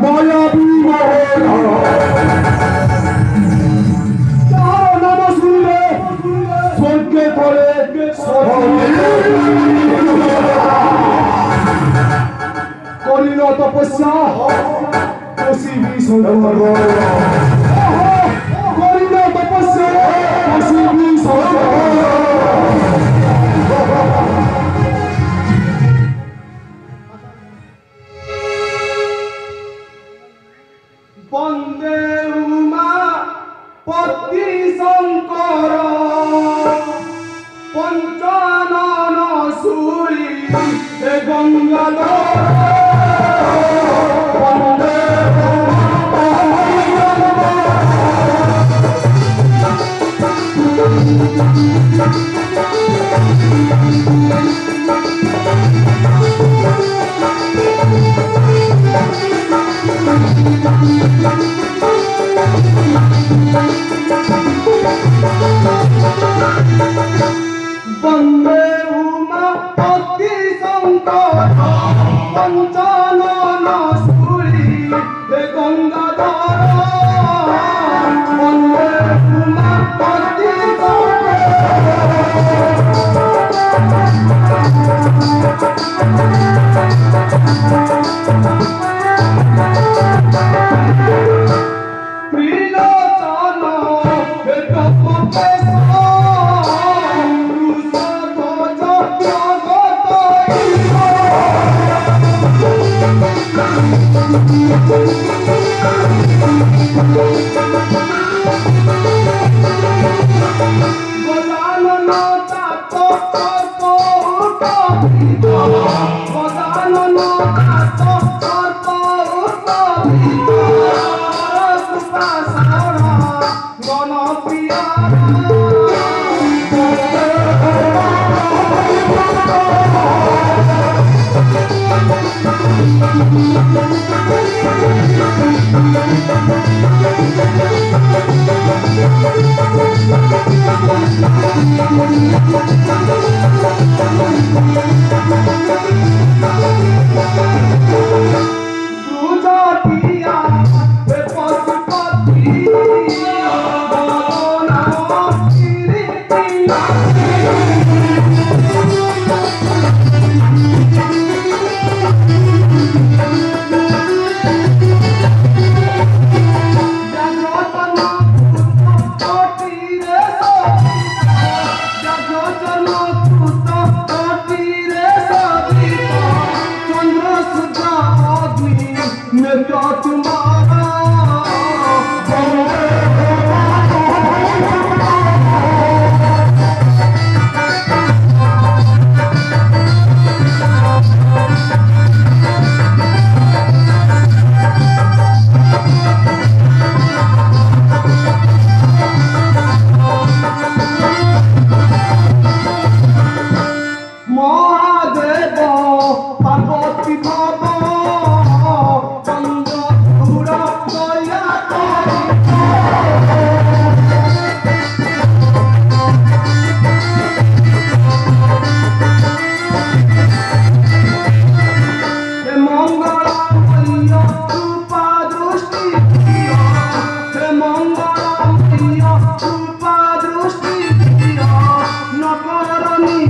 মায়াবী তাহার নাম শুনলে স্বর্গে ধরে করিল তপস্যা পশিবি সঙ্গ করিল তপস্যা পশিবি সঙ্গ বন্দে উমা পতি শঙ্কর পঞ্চানন সুরি গঙ্গাধর বন্দে বন্দে উমা পতি শঙ্কর পঞ্চানন সুরি গঙ্গাধর বন্দে উমা পতি ত্রিলোচন গজানন চাপ গজানন চাপ গণপ্রিয়া ব্রুজটিয়া পশুপতি মহাদেব পার্বতী ভব চন্দ্র ধূর দয়া মঙ্গল কৃপা দৃষ্টি মঙ্গল কৃপা দৃষ্টি নকরণী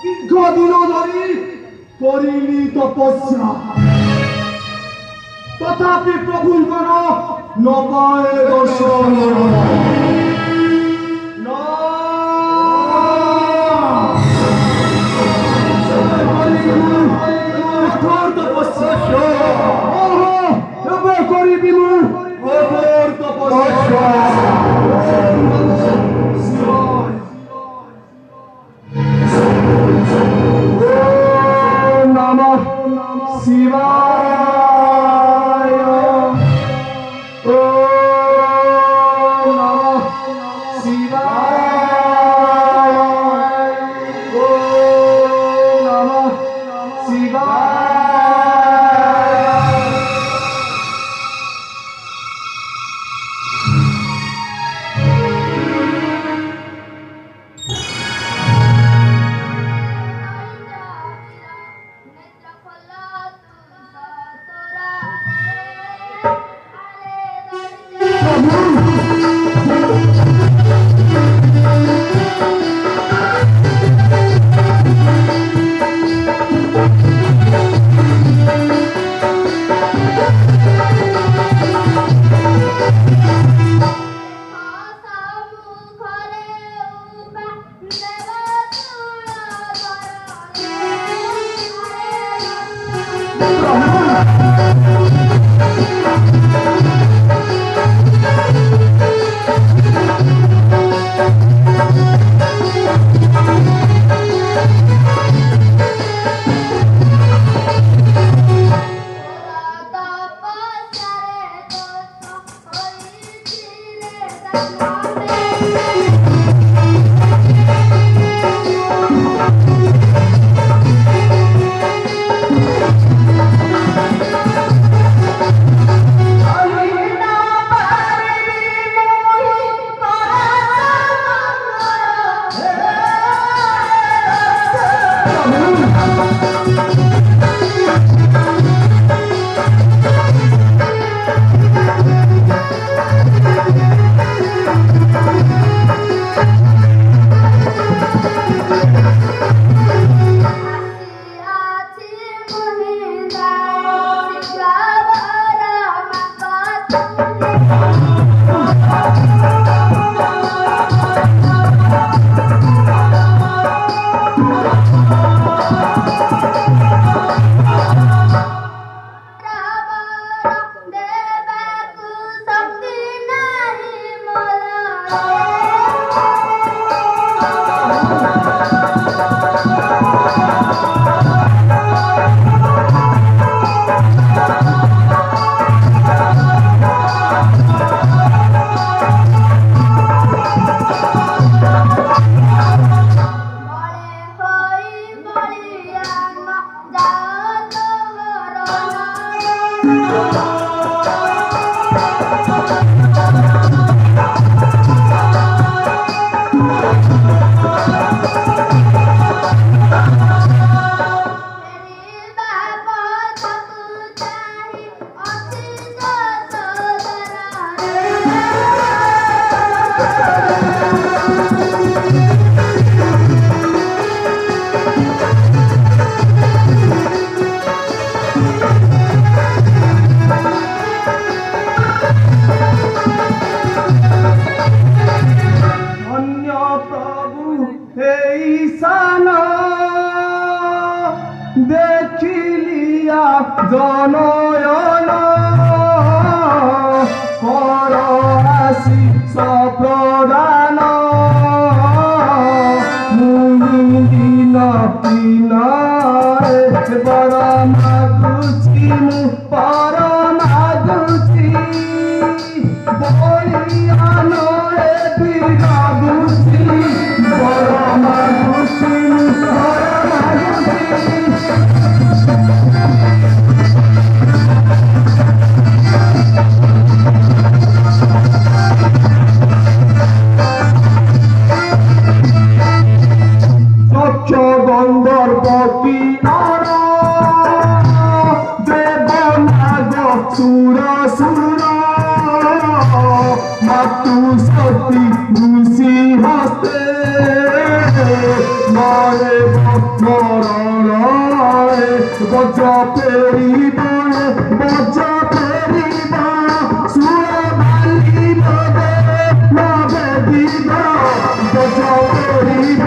দীর্ঘদিন ধরি করিনি তপস্যা তথাপি প্রভুঙ্কর নবয় দর্শন তপস্যা করিবি তপস্যা Namah জনয়ন কর আসি সপ্রদান মুনি দিন পিনারে বড় মাগুছি মু পর মাগুছি বলিয়ান এ বিরাগুছি বড় মাগুছি মু পর মাগুছি গন্ধর্ব কিনার দেবনাগ সুর সুর মাতু সতী ঋষি হস্তে মরে মরণ বজ ফেরিব বজ ফেরিব সুর বালিব নবে দিব বজ ফেরিব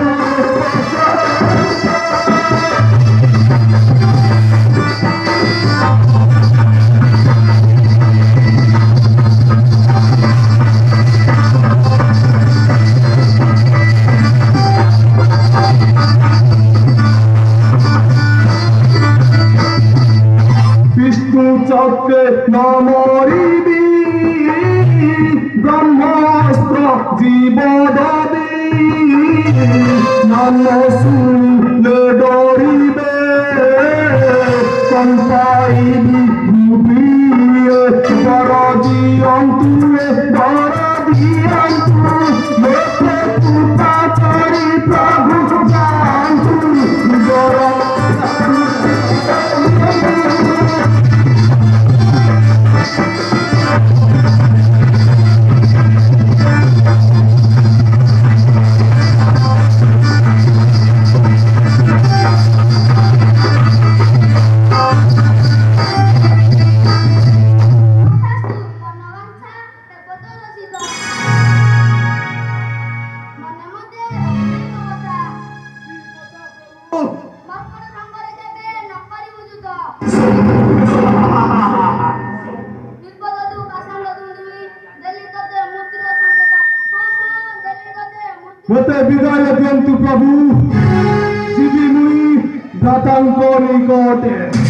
চক্রে নমরিবি ব্রহ্মাস্ত্র জীব দেবী নাম শুনিলে ডরিবে কম্পাইবি ভূমিয়ে বর দিয়ন্তু বর দিয়ন্তু লোকে কৃপা করি প্রভু জানতু বর मते विदाय दियन्तु प्रभु शिवि मुनि भ्रातांको निकटे।